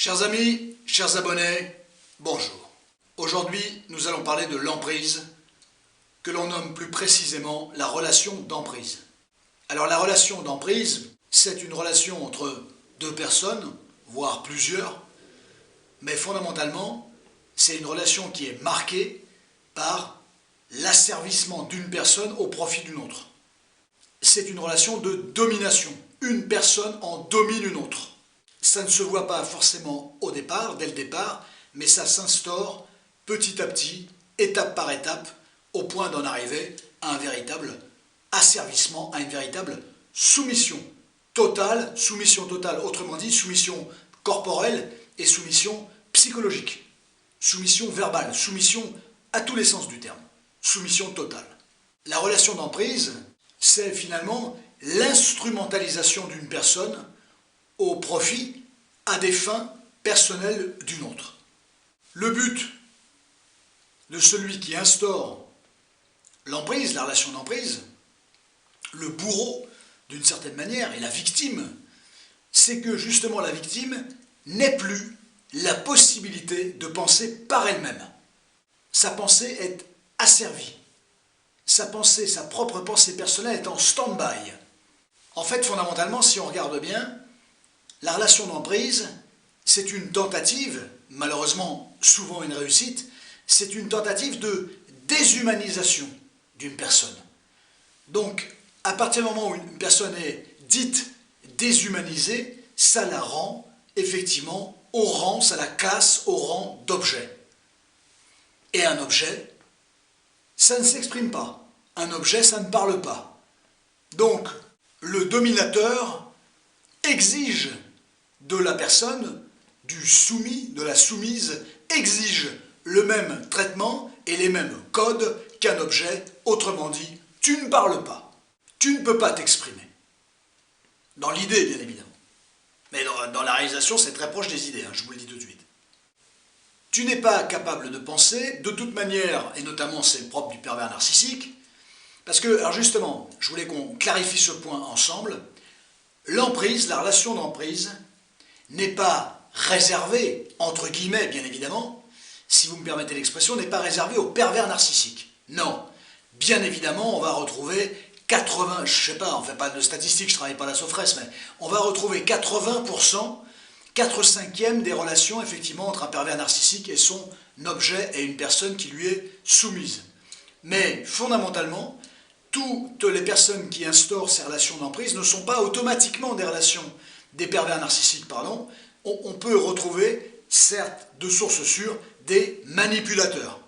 Chers amis, chers abonnés, bonjour. Aujourd'hui, nous allons parler de l'emprise, que l'on nomme plus précisément la relation d'emprise. Alors la relation d'emprise, c'est une relation entre deux personnes, voire plusieurs, mais fondamentalement, c'est une relation qui est marquée par l'asservissement d'une personne au profit d'une autre. C'est une relation de domination. Une personne en domine une autre. Ça ne se voit pas forcément au départ, dès le départ, mais ça s'instaure petit à petit, étape par étape, au point d'en arriver à un véritable asservissement, à une véritable soumission totale, autrement dit, soumission corporelle et soumission psychologique, soumission verbale, soumission à tous les sens du terme, soumission totale. La relation d'emprise, c'est finalement l'instrumentalisation d'une personne au profit à des fins personnelles d'une autre. Le but de celui qui instaure l'emprise, la relation d'emprise, le bourreau d'une certaine manière et la victime, c'est que justement la victime n'ait plus la possibilité de penser par elle-même. Sa pensée est asservie. Sa pensée, sa propre pensée personnelle est en stand-by. En fait, fondamentalement, si on regarde bien, la relation d'emprise, c'est une tentative, malheureusement souvent une réussite, c'est une tentative de déshumanisation d'une personne. Donc, à partir du moment où une personne est dite déshumanisée, ça la rend effectivement au rang, ça la classe au rang d'objet. Et un objet, ça ne s'exprime pas. Un objet, ça ne parle pas. Donc, le dominateur exige de la personne, du soumis, de la soumise, exige le même traitement et les mêmes codes qu'un objet. Autrement dit, tu ne parles pas. Tu ne peux pas t'exprimer. Dans l'idée, bien évidemment. Mais dans la réalisation, c'est très proche des idées, je vous le dis tout de suite. Tu n'es pas capable de penser, de toute manière, et notamment c'est le propre du pervers narcissique, parce que, alors justement, je voulais qu'on clarifie ce point ensemble, l'emprise, la relation d'emprise, n'est pas réservée, entre guillemets, bien évidemment, si vous me permettez l'expression, n'est pas réservée aux pervers narcissiques. Non. Bien évidemment, on va retrouver 80, je sais pas, on ne fait pas de statistiques, je ne travaille pas à la Sofres, mais on va retrouver 80%, 4/5 des relations, effectivement, entre un pervers narcissique et son objet et une personne qui lui est soumise. Mais, fondamentalement, toutes les personnes qui instaurent ces relations d'emprise ne sont pas automatiquement des pervers narcissiques, pardon. On peut retrouver, certes, de sources sûres, des manipulateurs.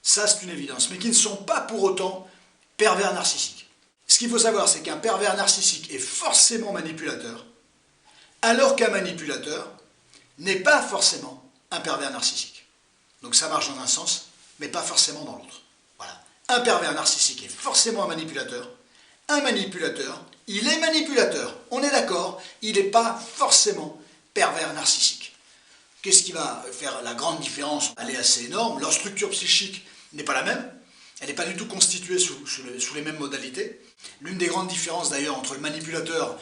Ça, c'est une évidence, mais qui ne sont pas pour autant pervers narcissiques. Ce qu'il faut savoir, c'est qu'un pervers narcissique est forcément manipulateur, alors qu'un manipulateur n'est pas forcément un pervers narcissique. Donc ça marche dans un sens, mais pas forcément dans l'autre. Voilà. Un pervers narcissique est forcément un manipulateur, il est manipulateur, on est d'accord, il n'est pas forcément pervers narcissique. Qu'est-ce qui va faire la grande différence? Elle est assez énorme, leur structure psychique n'est pas la même, elle n'est pas du tout constituée sous les mêmes modalités. L'une des grandes différences d'ailleurs entre le manipulateur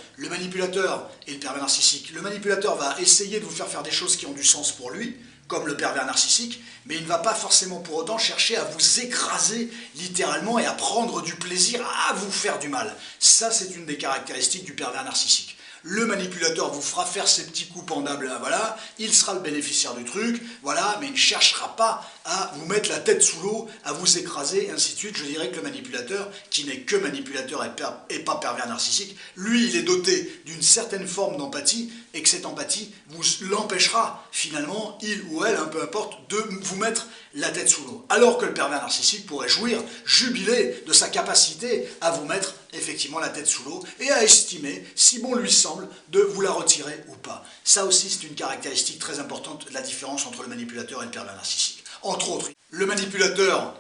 et le pervers narcissique, le manipulateur va essayer de vous faire des choses qui ont du sens pour lui, comme le pervers narcissique, mais il ne va pas forcément pour autant chercher à vous écraser littéralement et à prendre du plaisir à vous faire du mal. Ça, c'est une des caractéristiques du pervers narcissique. Le manipulateur vous fera faire ses petits coups pendables, voilà, il sera le bénéficiaire du truc, voilà, mais il ne cherchera pas à vous mettre la tête sous l'eau, à vous écraser, et ainsi de suite. Je dirais que le manipulateur, qui n'est que manipulateur et pas pervers narcissique, lui, il est doté d'une certaine forme d'empathie, et que cette empathie vous l'empêchera, finalement, il ou elle, peu importe, de vous mettre la tête sous l'eau. Alors que le pervers narcissique pourrait jouir, jubiler de sa capacité à vous mettre effectivement la tête sous l'eau et à estimer, si bon lui semble, de vous la retirer ou pas. Ça aussi, c'est une caractéristique très importante de la différence entre le manipulateur et le pervers narcissique. Entre autres, le manipulateur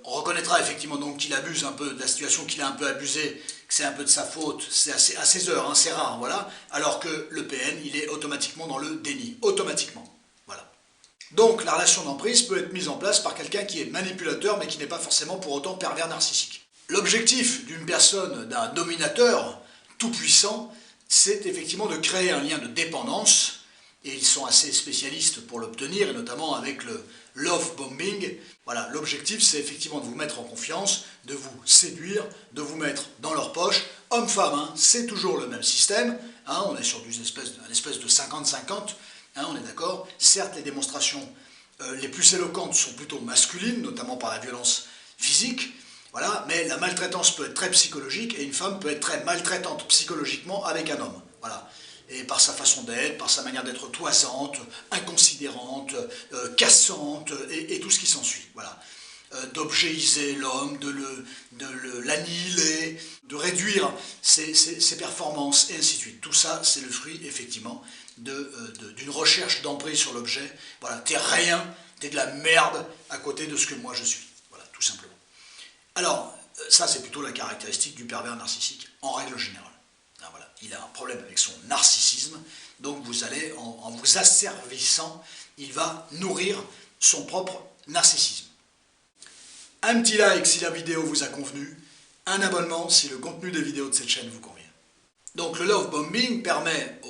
reconnaîtra effectivement donc qu'il abuse un peu de la situation, qu'il a un peu abusé, que c'est un peu de sa faute, c'est à ses heures, c'est rare, voilà, alors que le PN, il est automatiquement dans le déni, automatiquement. Voilà. Donc la relation d'emprise peut être mise en place par quelqu'un qui est manipulateur, mais qui n'est pas forcément pour autant pervers narcissique. L'objectif d'une personne, d'un dominateur tout-puissant, c'est effectivement de créer un lien de dépendance et ils sont assez spécialistes pour l'obtenir, et notamment avec le love bombing. Voilà, l'objectif c'est effectivement de vous mettre en confiance, de vous séduire, de vous mettre dans leur poche. Homme-femme, hein, c'est toujours le même système, hein, on est sur une espèce de 50-50, hein, on est d'accord. Certes, les démonstrations les plus éloquentes sont plutôt masculines, notamment par la violence physique, voilà, mais la maltraitance peut être très psychologique et une femme peut être très maltraitante psychologiquement avec un homme. Voilà. Et par sa façon d'être, par sa manière d'être toisante, inconsidérante, cassante et tout ce qui s'ensuit. Voilà. D'objéiser l'homme, de l'annihiler, de réduire ses performances et ainsi de suite. Tout ça, c'est le fruit effectivement d'une recherche d'emprise sur l'objet. Voilà, t'es rien, t'es de la merde à côté de ce que moi je suis. Voilà, tout simplement. Alors, ça c'est plutôt la caractéristique du pervers narcissique, en règle générale. Ah, voilà. Il a un problème avec son narcissisme, donc vous allez, en vous asservissant, il va nourrir son propre narcissisme. Un petit like si la vidéo vous a convenu, un abonnement si le contenu des vidéos de cette chaîne vous convient. Donc le love bombing permet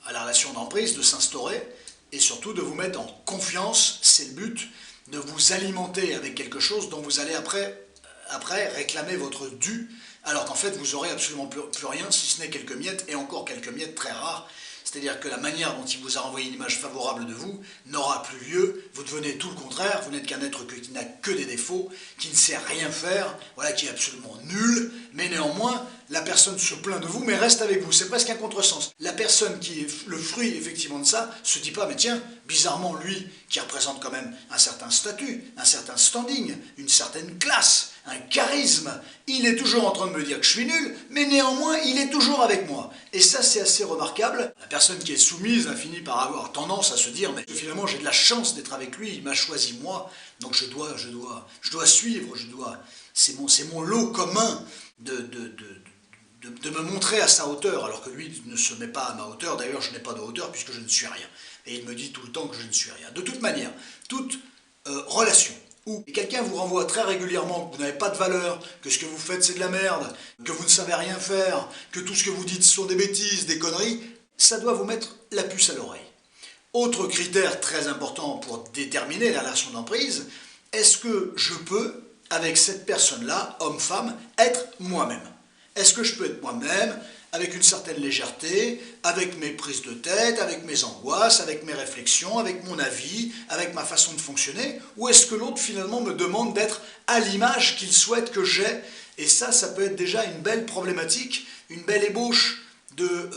à la relation d'emprise de s'instaurer et surtout de vous mettre en confiance, c'est le but, de vous alimenter avec quelque chose dont vous allez après réclamer votre dû, alors qu'en fait vous n'aurez absolument plus rien, si ce n'est quelques miettes, et encore quelques miettes très rares. C'est-à-dire que la manière dont il vous a envoyé une image favorable de vous n'aura plus lieu, vous devenez tout le contraire, vous n'êtes qu'un être qui n'a que des défauts, qui ne sait rien faire, voilà, qui est absolument nul, mais néanmoins, la personne se plaint de vous, mais reste avec vous, c'est presque un contresens. La personne qui est le fruit effectivement de ça, se dit pas, mais tiens, bizarrement lui, qui représente quand même un certain statut, un certain standing, une certaine classe, un charisme, il est toujours en train de me dire que je suis nul, mais néanmoins, il est toujours avec moi. Et ça, c'est assez remarquable. La personne qui est soumise a fini par avoir tendance à se dire, mais finalement, j'ai de la chance d'être avec lui, il m'a choisi moi, donc je dois suivre, c'est mon lot commun de me montrer à sa hauteur, alors que lui ne se met pas à ma hauteur. D'ailleurs, je n'ai pas de hauteur puisque je ne suis rien. Et il me dit tout le temps que je ne suis rien. De toute manière, toute relation où quelqu'un vous renvoie très régulièrement que vous n'avez pas de valeur, que ce que vous faites c'est de la merde, que vous ne savez rien faire, que tout ce que vous dites sont des bêtises, des conneries, ça doit vous mettre la puce à l'oreille. Autre critère très important pour déterminer la relation d'emprise, est-ce que je peux, avec cette personne-là, homme-femme, être moi-même? Est-ce que je peux être moi-même, avec une certaine légèreté, avec mes prises de tête, avec mes angoisses, avec mes réflexions, avec mon avis, avec ma façon de fonctionner? Ou est-ce que l'autre finalement me demande d'être à l'image qu'il souhaite que j'aie? Et ça peut être déjà une belle problématique, une belle ébauche de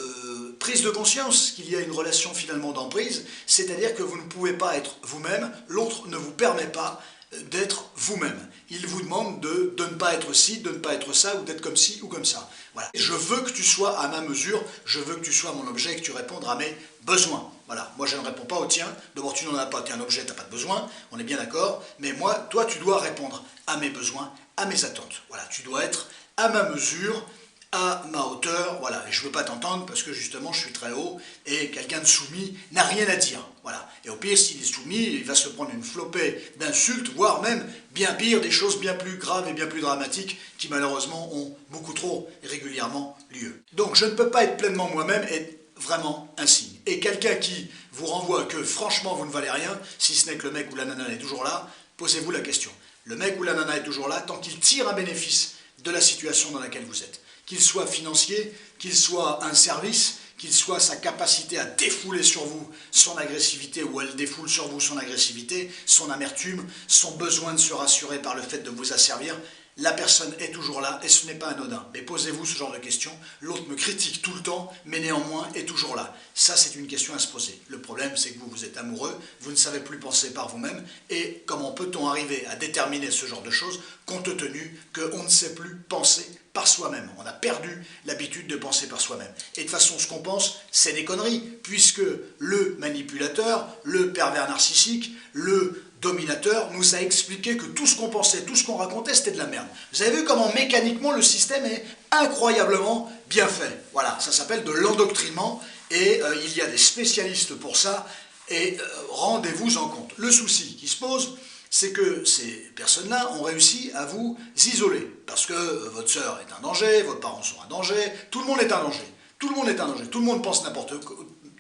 prise de conscience qu'il y a une relation finalement d'emprise, c'est-à-dire que vous ne pouvez pas être vous-même, l'autre ne vous permet pas d'être vous-même. Il vous demande de ne pas être ci, de ne pas être ça, ou d'être comme ci ou comme ça. Voilà. Je veux que tu sois à ma mesure, je veux que tu sois mon objet et que tu répondes à mes besoins. Voilà. Moi, je ne réponds pas au tien. D'abord, tu n'en as pas, tu es un objet, tu n'as pas de besoin, on est bien d'accord. Mais moi, toi, tu dois répondre à mes besoins, à mes attentes. Voilà. Tu dois être à ma mesure, à ma hauteur, voilà, et je ne veux pas t'entendre parce que justement je suis très haut et quelqu'un de soumis n'a rien à dire, voilà. Et au pire, s'il est soumis, il va se prendre une flopée d'insultes, voire même, bien pire, des choses bien plus graves et bien plus dramatiques qui malheureusement ont beaucoup trop et régulièrement lieu. Donc je ne peux pas être pleinement moi-même est vraiment un signe. Et quelqu'un qui vous renvoie que franchement vous ne valez rien, si ce n'est que le mec ou la nana est toujours là, posez-vous la question. Le mec ou la nana est toujours là tant qu'il tire un bénéfice de la situation dans laquelle vous êtes. Qu'il soit financier, qu'il soit un service, qu'il soit sa capacité à défouler sur vous son agressivité, ou elle défoule sur vous son agressivité, son amertume, son besoin de se rassurer par le fait de vous asservir, la personne est toujours là et ce n'est pas anodin. Mais posez-vous ce genre de questions, l'autre me critique tout le temps, mais néanmoins est toujours là. Ça, c'est une question à se poser. Le problème, c'est que vous êtes amoureux, vous ne savez plus penser par vous-même, et comment peut-on arriver à déterminer ce genre de choses, compte tenu qu'on ne sait plus penser par soi-même. On a perdu l'habitude de penser par soi-même. Et de toute façon, ce qu'on pense, c'est des conneries, puisque le manipulateur, le pervers narcissique, le dominateur nous a expliqué que tout ce qu'on pensait, tout ce qu'on racontait, c'était de la merde. Vous avez vu comment mécaniquement le système est incroyablement bien fait. Voilà, ça s'appelle de l'endoctrinement, et il y a des spécialistes pour ça, et rendez-vous en compte. Le souci qui se pose, c'est que ces personnes-là ont réussi à vous isoler, parce que votre sœur est un danger, vos parents sont un danger, tout le monde est un danger. Tout le monde est un danger, tout le monde pense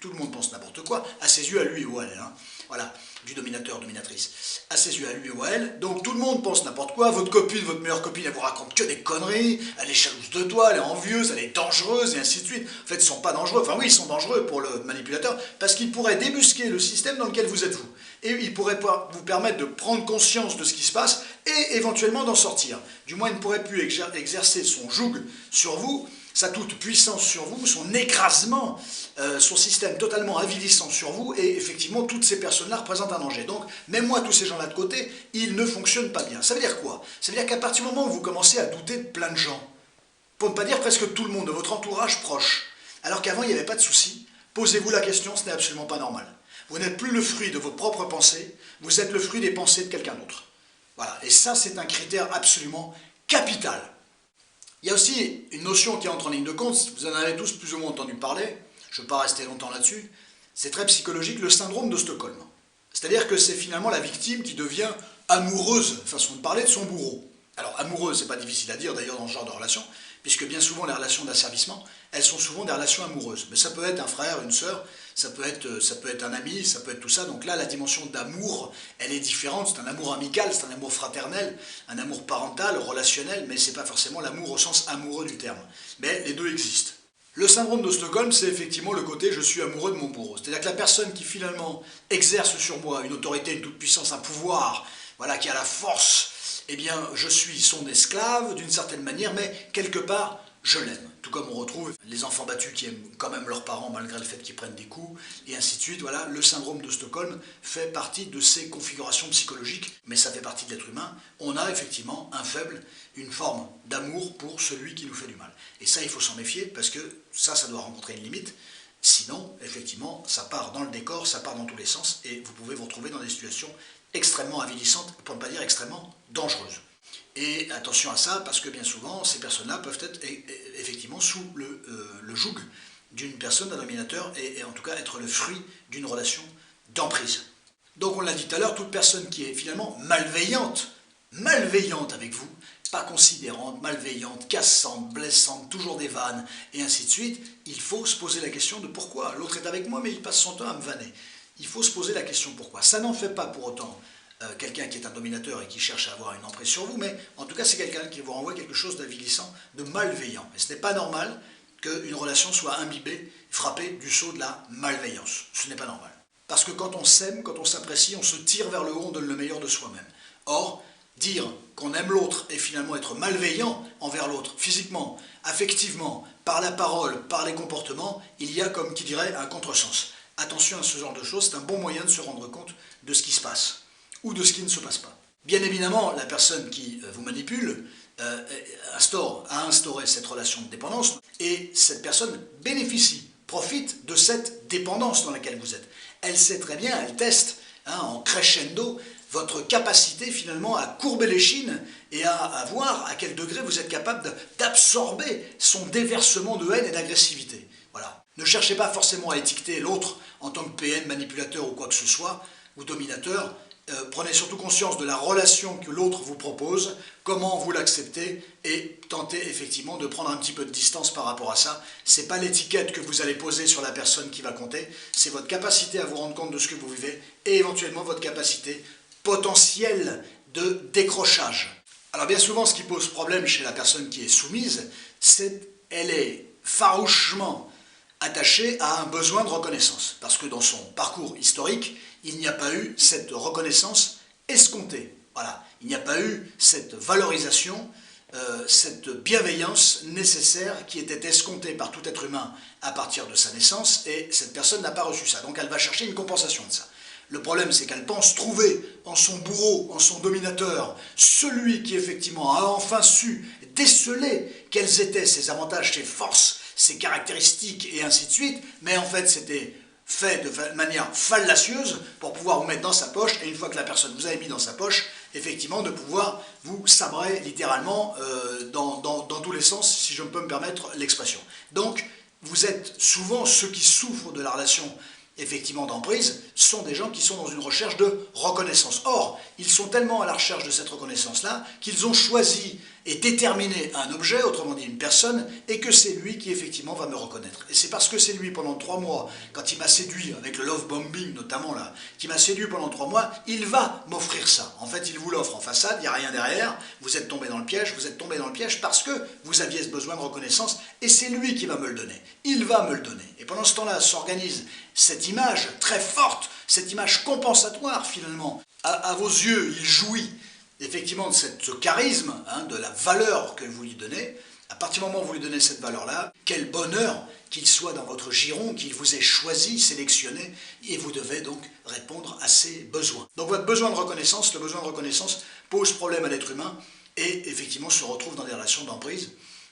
tout le monde pense n'importe quoi, à ses yeux, à lui ou à elle, hein. Voilà, du dominateur, dominatrice, à ses yeux, à lui ou à elle. Donc tout le monde pense n'importe quoi, votre copine, votre meilleure copine, elle vous raconte que des conneries, elle est jalouse de toi, elle est envieuse, elle est dangereuse, et ainsi de suite. En fait, ils ne sont pas dangereux, enfin oui, ils sont dangereux pour le manipulateur, parce qu'ils pourraient débusquer le système dans lequel vous êtes vous. Et ils pourraient vous permettre de prendre conscience de ce qui se passe, et éventuellement d'en sortir. Du moins, il ne pourrait plus exercer son joug sur vous, sa toute-puissance sur vous, son écrasement, son système totalement avilissant sur vous, et effectivement, toutes ces personnes-là représentent un danger. Donc, même moi, tous ces gens-là de côté, ils ne fonctionnent pas bien. Ça veut dire quoi? Ça veut dire qu'à partir du moment où vous commencez à douter de plein de gens, pour ne pas dire presque tout le monde de votre entourage proche, alors qu'avant, il n'y avait pas de souci, posez-vous la question, ce n'est absolument pas normal. Vous n'êtes plus le fruit de vos propres pensées, vous êtes le fruit des pensées de quelqu'un d'autre. Voilà, et ça, c'est un critère absolument capital. Il y a aussi une notion qui entre en ligne de compte, vous en avez tous plus ou moins entendu parler, je ne vais pas rester longtemps là-dessus, c'est très psychologique, le syndrome de Stockholm. C'est-à-dire que c'est finalement la victime qui devient amoureuse, façon de parler, de son bourreau. Alors amoureuse, c'est pas difficile à dire d'ailleurs dans ce genre de relation, puisque bien souvent les relations d'asservissement, elles sont souvent des relations amoureuses. Mais ça peut être un frère, une sœur, ça peut être un ami, ça peut être tout ça. Donc là, la dimension d'amour, elle est différente. C'est un amour amical, c'est un amour fraternel, un amour parental, relationnel, mais c'est pas forcément l'amour au sens amoureux du terme. Mais les deux existent. Le syndrome de Stockholm, c'est effectivement le côté « je suis amoureux de mon bourreau ». C'est-à-dire que la personne qui finalement exerce sur moi une autorité, une toute-puissance, un pouvoir, voilà, qui a la force, eh bien, je suis son esclave d'une certaine manière, mais quelque part, je l'aime. Tout comme on retrouve les enfants battus qui aiment quand même leurs parents malgré le fait qu'ils prennent des coups, et ainsi de suite. Voilà, le syndrome de Stockholm fait partie de ces configurations psychologiques, mais ça fait partie de l'être humain. On a effectivement un faible, une forme d'amour pour celui qui nous fait du mal. Et ça, il faut s'en méfier, parce que ça doit rencontrer une limite. Sinon, effectivement, ça part dans le décor, ça part dans tous les sens, et vous pouvez vous retrouver dans des situations extrêmement avilissantes, pour ne pas dire extrêmement dangereuses. Et attention à ça, parce que bien souvent, ces personnes-là peuvent être effectivement sous le joug d'une personne, d'un dominateur, et en tout cas être le fruit d'une relation d'emprise. Donc on l'a dit tout à l'heure, toute personne qui est finalement malveillante avec vous, pas considérante, malveillante, cassante, blessante, toujours des vannes, et ainsi de suite, il faut se poser la question de pourquoi. L'autre est avec moi, mais il passe son temps à me vanner. Il faut se poser la question pourquoi. Ça n'en fait pas pour autant quelqu'un qui est un dominateur et qui cherche à avoir une emprise sur vous, mais en tout cas c'est quelqu'un qui vous renvoie quelque chose d'avilissant, de malveillant. Et ce n'est pas normal qu'une relation soit imbibée, frappée du sceau de la malveillance. Ce n'est pas normal. Parce que quand on s'aime, quand on s'apprécie, on se tire vers le haut, on donne le meilleur de soi-même. Or, dire qu'on aime l'autre et finalement être malveillant envers l'autre, physiquement, affectivement, par la parole, par les comportements, il y a, comme qui dirait, un contresens. Attention à ce genre de choses, c'est un bon moyen de se rendre compte de ce qui se passe ou de ce qui ne se passe pas. Bien évidemment, la personne qui vous manipule a instauré cette relation de dépendance et cette personne bénéficie, profite de cette dépendance dans laquelle vous êtes. Elle sait très bien, elle teste en crescendo votre capacité finalement à courber l'échine et à voir à quel degré vous êtes capable d'absorber son déversement de haine et d'agressivité. Voilà. Ne cherchez pas forcément à étiqueter l'autre en tant que PN, manipulateur ou quoi que ce soit, ou dominateur. Prenez surtout conscience de la relation que l'autre vous propose, comment vous l'acceptez, et tentez effectivement de prendre un petit peu de distance par rapport à ça. Ce n'est pas l'étiquette que vous allez poser sur la personne qui va compter, c'est votre capacité à vous rendre compte de ce que vous vivez, et éventuellement votre capacité potentielle de décrochage. Alors bien souvent, ce qui pose problème chez la personne qui est soumise, c'est qu'elle est farouchement attachée à un besoin de reconnaissance. Parce que dans son parcours historique, il n'y a pas eu cette reconnaissance escomptée. Voilà. Il n'y a pas eu cette valorisation, cette bienveillance nécessaire qui était escomptée par tout être humain à partir de sa naissance, et cette personne n'a pas reçu ça. Donc elle va chercher une compensation de ça. Le problème, c'est qu'elle pense trouver en son bourreau, en son dominateur, celui qui effectivement a enfin su déceler quels étaient ses avantages, ses forces, ses caractéristiques et ainsi de suite, mais en fait c'était fait de manière fallacieuse pour pouvoir vous mettre dans sa poche, et une fois que la personne vous a mis dans sa poche, effectivement de pouvoir vous sabrer littéralement dans tous les sens, si je peux me permettre l'expression. Donc vous êtes souvent ceux qui souffrent de la relation effectivement d'emprise, sont des gens qui sont dans une recherche de reconnaissance. Or, ils sont tellement à la recherche de cette reconnaissance-là qu'ils ont choisi est déterminé à un objet, autrement dit une personne, et que c'est lui qui effectivement va me reconnaître. Et c'est parce que c'est lui pendant 3 mois, quand il m'a séduit, avec le love bombing notamment là, qui m'a séduit pendant 3 mois, il va m'offrir ça. En fait, il vous l'offre en façade, il n'y a rien derrière, vous êtes tombé dans le piège, parce que vous aviez ce besoin de reconnaissance, et c'est lui qui va me le donner. Il va me le donner. Et pendant ce temps-là s'organise cette image très forte, cette image compensatoire finalement. À vos yeux, il jouit effectivement de ce charisme, de la valeur que vous lui donnez. À partir du moment où vous lui donnez cette valeur-là, quel bonheur qu'il soit dans votre giron, qu'il vous ait choisi, sélectionné, et vous devez donc répondre à ses besoins. Donc votre besoin de reconnaissance, le besoin de reconnaissance pose problème à l'être humain, et effectivement se retrouve dans des relations d'emprise,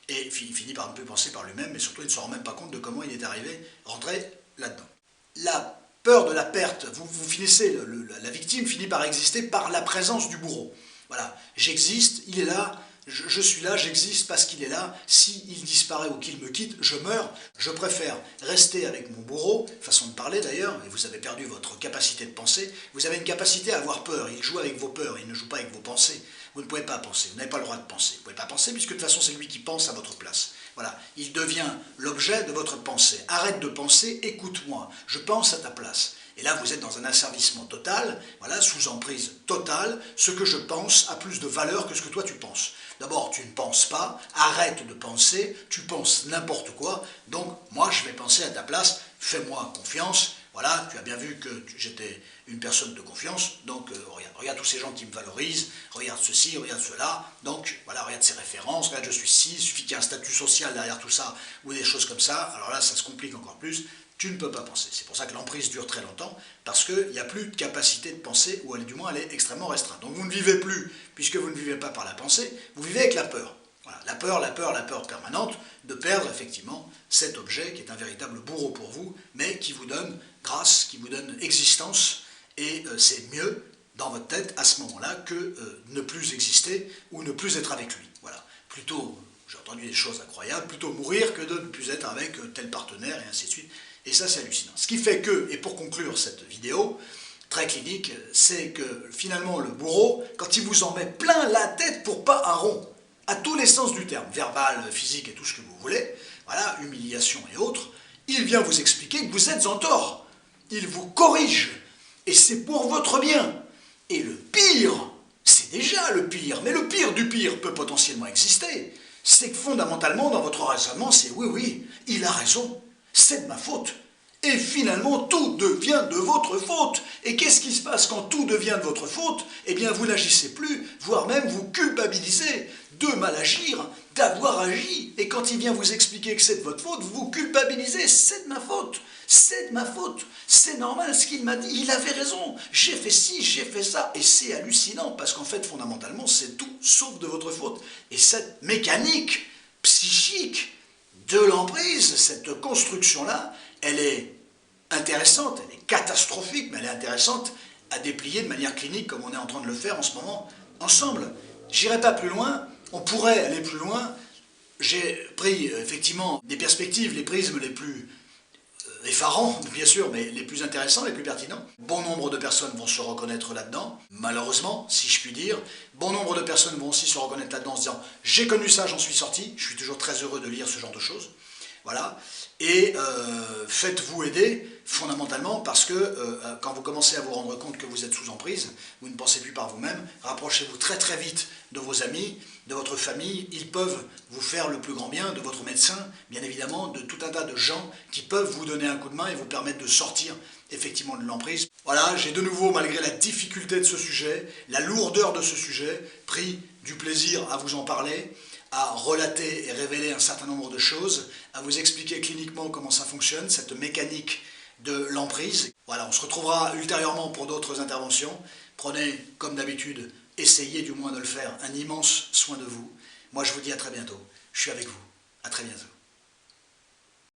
et il finit par ne plus penser par lui-même, mais surtout il ne se rend même pas compte de comment il est arrivé, rentré là-dedans. La peur de la perte, vous finissez, la victime finit par exister par la présence du bourreau. Voilà, j'existe, il est là, je suis là, j'existe parce qu'il est là. S'il disparaît ou qu'il me quitte, je meurs. Je préfère rester avec mon bourreau, façon de parler d'ailleurs, et vous avez perdu votre capacité de penser. Vous avez une capacité à avoir peur, il joue avec vos peurs, il ne joue pas avec vos pensées. Vous ne pouvez pas penser, vous n'avez pas le droit de penser. Vous ne pouvez pas penser puisque de toute façon c'est lui qui pense à votre place. Voilà, il devient l'objet de votre pensée. Arrête de penser, écoute-moi, je pense à ta place. Et là, vous êtes dans un asservissement total, voilà, sous emprise totale. Ce que je pense a plus de valeur que ce que toi tu penses. D'abord, tu ne penses pas, arrête de penser, tu penses n'importe quoi, donc moi je vais penser à ta place, fais-moi confiance. Voilà, tu as bien vu que j'étais une personne de confiance, donc regarde tous ces gens qui me valorisent, regarde ceci, regarde cela, donc voilà, regarde ces références, regarde je suis ci, il suffit qu'il y ait un statut social derrière tout ça, ou des choses comme ça, alors là ça se complique encore plus. Tu ne peux pas penser. C'est pour ça que l'emprise dure très longtemps, parce qu'il n'y a plus de capacité de penser, ou du moins elle est extrêmement restreinte. Donc vous ne vivez plus, puisque vous ne vivez pas par la pensée, vous vivez avec la peur. Voilà, la peur permanente de perdre effectivement cet objet qui est un véritable bourreau pour vous, mais qui vous donne grâce, qui vous donne existence, et c'est mieux dans votre tête à ce moment-là que ne plus exister ou ne plus être avec lui. Voilà, plutôt, j'ai entendu des choses incroyables, plutôt mourir que de ne plus être avec tel partenaire et ainsi de suite. Et ça, c'est hallucinant. Ce qui fait que, et pour conclure cette vidéo, très clinique, c'est que finalement le bourreau, quand il vous en met plein la tête pour pas un rond, à tous les sens du terme, verbal, physique et tout ce que vous voulez, voilà, humiliation et autres, il vient vous expliquer que vous êtes en tort. Il vous corrige. Et c'est pour votre bien. Et le pire, c'est déjà le pire, mais le pire du pire peut potentiellement exister, c'est que fondamentalement, dans votre raisonnement, c'est oui, il a raison. C'est de ma faute. Et finalement, tout devient de votre faute. Et qu'est-ce qui se passe quand tout devient de votre faute? Eh bien, vous n'agissez plus, voire même vous culpabilisez de mal agir, d'avoir agi. Et quand il vient vous expliquer que c'est de votre faute, vous vous culpabilisez. C'est de ma faute. C'est de ma faute. C'est normal ce qu'il m'a dit. Il avait raison. J'ai fait ci, j'ai fait ça. Et c'est hallucinant parce qu'en fait, fondamentalement, c'est tout sauf de votre faute. Et cette mécanique psychique de l'emprise, cette construction-là, elle est intéressante, elle est catastrophique, mais elle est intéressante à déplier de manière clinique comme on est en train de le faire en ce moment ensemble. J'irai pas plus loin, on pourrait aller plus loin. J'ai pris effectivement des perspectives, les prismes les plus effarants, bien sûr, mais les plus intéressants, les plus pertinents. Bon nombre de personnes vont se reconnaître là-dedans, malheureusement, si je puis dire. Bon nombre de personnes vont aussi se reconnaître là-dedans en se disant « j'ai connu ça, j'en suis sorti ». Je suis toujours très heureux de lire ce genre de choses. Voilà. Et faites-vous aider fondamentalement parce que quand vous commencez à vous rendre compte que vous êtes sous emprise, vous ne pensez plus par vous-même, rapprochez-vous très très vite de vos amis, de votre famille, ils peuvent vous faire le plus grand bien, de votre médecin, bien évidemment, de tout un tas de gens qui peuvent vous donner un coup de main et vous permettre de sortir effectivement de l'emprise. Voilà, j'ai de nouveau, malgré la difficulté de ce sujet, la lourdeur de ce sujet, pris du plaisir à vous en parler, à relater et révéler un certain nombre de choses, à vous expliquer cliniquement comment ça fonctionne, cette mécanique de l'emprise. Voilà, on se retrouvera ultérieurement pour d'autres interventions. Prenez, comme d'habitude, essayez du moins de le faire, un immense soin de vous. Moi, je vous dis à très bientôt. Je suis avec vous. À très bientôt.